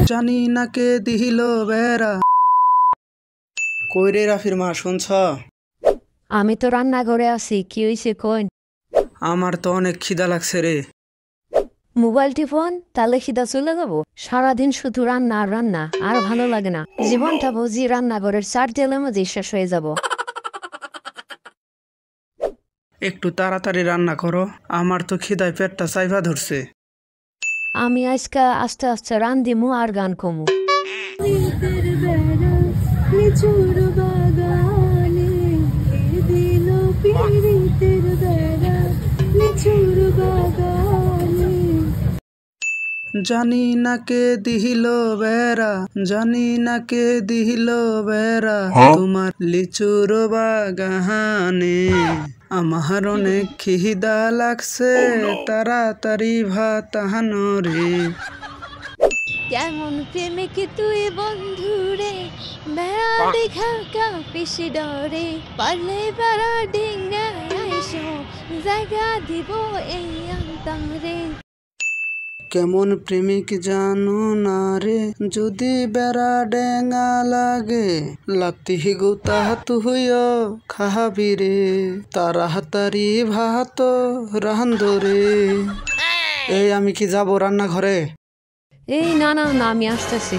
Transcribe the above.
জানি না কে দিল বেড়া। কই রে রাফির মা, শুনছ? আমি তো রান্নাঘরে আছি, কি হইছে কইন? আমার তো অনেক খিদা লাগছে রে। মোবাইল টিফোন, তাহলে খিদা চলে যাবো? সারাদিন শুধু রান্না আর রান্না, আর ভালো লাগে না। জীবনটা বুঝি রান্নাঘরের চার দেয়ালের মধ্যে শেষ হয়ে যাব। একটু তাড়াতাড়ি রান্না করো, আমার তো খিদায় পেটটা চাইভা ধরছে। আমি আজকে আস্তে আস্তে রান্দিমু আর গান কমু। জানি না কে দিল বেড়া, জানি না কে দিল বেড়া তোমার লিচুর বাগানে। আমার অনেক খিদা লাগছে, তাড়াতাড়ি ভাত আনো রে। কেমন প্রেমিক তুই বন্ধু রে, বেড়া দেখা কাঁপিস ডরে, পারলে বেড়া ডিঙ্গা আইসো, জায়গা দিব এই অন্তরে। কেমন প্রেমিক জানো না রে, যদি বেড়া ডেঙ্গা লাগে, লাতি গুতা তুইও খাবি রে, তাড়াতাড়ি ভাত রান্ধো রে। এই আমি কি যাবো রান্নাঘরে? এই না না না, আমি আসতেছি।